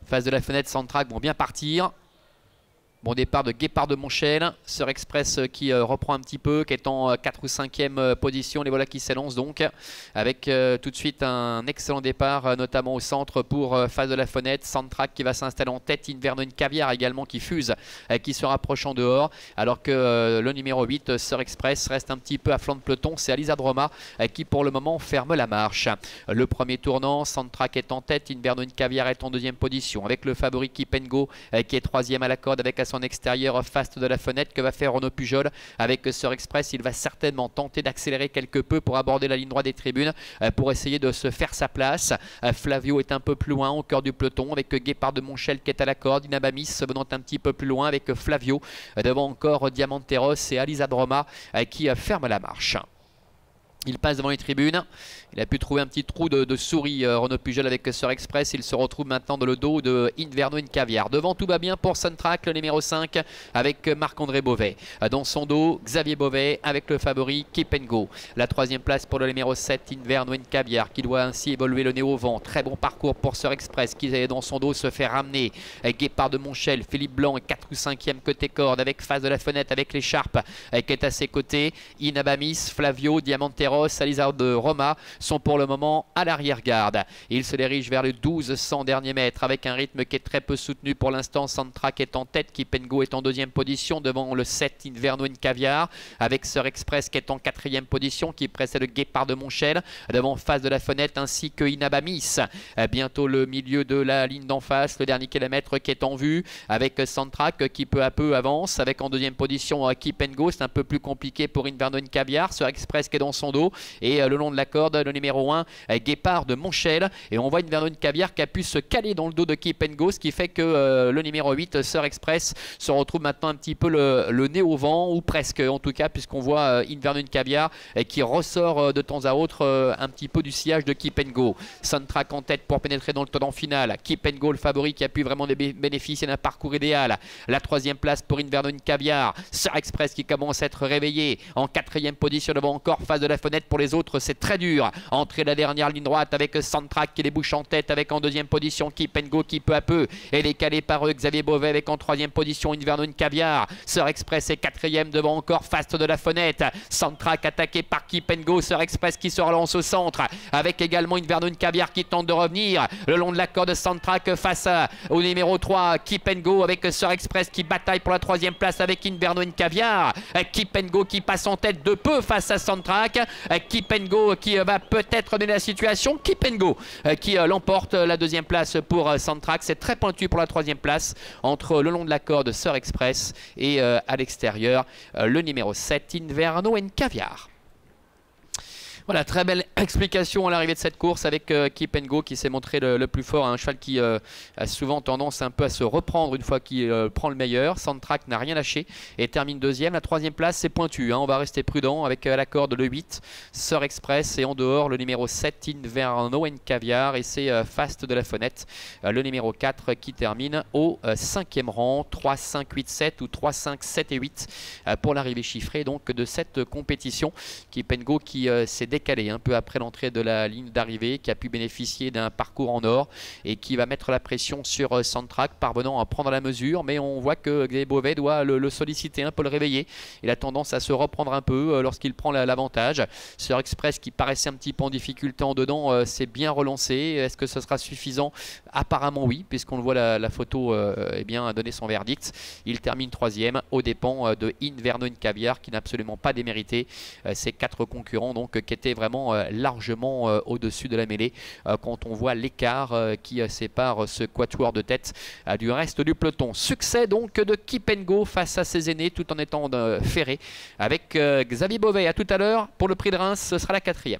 Face de la fenêtre, Soundtrack vont bien partir. Bon départ de Guépard de Montchel, Sœur Express qui reprend un petit peu, qui est en 4 ou 5e position. Les voilà qui s'élancent donc avec tout de suite un excellent départ, notamment au centre pour Face de la fenêtre. Soundtrack qui va s'installer en tête, Inverno une Caviar également qui fuse, qui se rapproche en dehors. Alors que le numéro 8, Sœur Express, reste un petit peu à flanc de peloton. C'est Alisa Droma qui pour le moment ferme la marche. Le premier tournant, Soundtrack est en tête, Inverno une Caviar est en 2e position. Avec le favori Keep and Go qui est 3e à la corde avec son extérieur Fast de la fenêtre. Que va faire Renaud Pujol avec Sœur Express? Il va certainement tenter d'accélérer quelque peu pour aborder la ligne droite des tribunes pour essayer de se faire sa place. Flavio est un peu plus loin au cœur du peloton avec Guépard de Montchel qui est à la corde. Inabamis venant un petit peu plus loin avec Flavio. Devant encore Diamanteros et Alisa Droma qui ferment la marche. Il passe devant les tribunes. Il a pu trouver un petit trou de souris, Renaud Pujol avec Sœur Express. Il se retrouve maintenant dans le dos de Inverno une Caviar. Devant, tout va bien pour Soundtrack, le numéro 5, avec Marc-André Beauvais. Dans son dos, Xavier Beauvais avec le favori Keep and Go. La 3e place pour le numéro 7, Inverno une Caviar, qui doit ainsi évoluer le nez au vent. Très bon parcours pour Sœur Express, qui dans son dos se fait ramener. Guépard de Montchel, Philippe Blanc est 4 ou 5e côté corde, avec Face de la fenêtre, avec l'écharpe qui est à ses côtés. Inabamis, Flavio, Diamanteros, Alisa de Roma sont pour le moment à l'arrière-garde. Il se dirige vers le 1200 derniers mètres avec un rythme qui est très peu soutenu pour l'instant. Soundtrack est en tête, Keep and Go est en 2e position devant le 7 Inverno une Caviar, avec Sœur Express qui est en 4e position, qui précède le Guépard de Montchel devant Face de la fenêtre ainsi que Inabamis. Bientôt le milieu de la ligne d'en face, le dernier kilomètre qui est en vue avec Soundtrack qui peu à peu avance avec en 2e position Keep and Go. C'est un peu plus compliqué pour Inverno une Caviar. Sœur Express qui est dans son dos et le long de la corde le numéro 1 Guépard de Montchel, et on voit Inverno une Caviar qui a pu se caler dans le dos de Keep and Go, ce qui fait que le numéro 8 Sœur Express se retrouve maintenant un petit peu le nez au vent, ou presque en tout cas, puisqu'on voit Inverno une Caviar qui ressort de temps à autre un petit peu du sillage de Keep and Go. Soundtrack en tête pour pénétrer dans le tenant final. Keep and Go le favori qui a pu vraiment bénéficier d'un parcours idéal. La 3e place pour Inverno une Caviar. Sœur Express qui commence à être réveillé en 4e position devant encore Face de la fenêtre. Pour les autres c'est très dur. Entrée de la dernière ligne droite avec Soundtrack qui débouche en tête avec en 2e position Keep and Go qui peu à peu est décalé par Xavier Beauvais avec en 3e position Inverno une Caviar. Sœur Express est 4e devant encore Fast de la fenêtre. Soundtrack attaqué par Keep and Go. Sœur Express qui se relance au centre avec également Inverno une Caviar qui tente de revenir le long de la corde. Soundtrack face au numéro 3 Keep and Go avec Sœur Express qui bataille pour la 3e place avec Inverno une Caviar. Keep and Go qui passe en tête de peu face à Soundtrack. Keep and Go qui va peut-être donner la situation. Keep and Go qui l'emporte la 2e place pour Soundtrack. C'est très pointu pour la 3e place entre le long de la corde Sœur Express et à l'extérieur le numéro 7 Inverno une Caviar. Voilà, très belle explication à l'arrivée de cette course avec Keep and Go qui s'est montré le plus fort, un cheval qui a souvent tendance un peu à se reprendre une fois qu'il prend le meilleur. Soundtrack n'a rien lâché et termine 2e. La 3e place c'est pointu, hein. On va rester prudent avec à la corde le 8 Sœur Express et en dehors le numéro 7 Inverno une Caviar, et c'est Fast de la fenêtre le numéro 4 qui termine au 5e rang. 3, 5, 8, 7 ou 3, 5, 7 et 8 pour l'arrivée chiffrée donc de cette compétition. Keep and Go qui s'est décalé un peu après l'entrée de la ligne d'arrivée, qui a pu bénéficier d'un parcours en or et qui va mettre la pression sur Soundtrack, parvenant à prendre la mesure, mais on voit que Xavier Beauvais doit le solliciter un peu, le réveiller. Il a tendance à se reprendre un peu lorsqu'il prend l'avantage. Sœur Express qui paraissait un petit peu en difficulté en dedans s'est bien relancé. Est-ce que ce sera suffisant? Apparemment oui, puisqu'on le voit la photo eh bien, a donné son verdict. Il termine 3e aux dépens de Inverno une Caviar qui n'a absolument pas démérité ses 4 concurrents donc qui étaient vraiment largement au-dessus de la mêlée quand on voit l'écart qui sépare ce quatuor de tête du reste du peloton. Succès donc de Keep and Go face à ses aînés tout en étant ferré avec Xavier Beauvais. À tout à l'heure pour le prix de Reims, ce sera la 4e.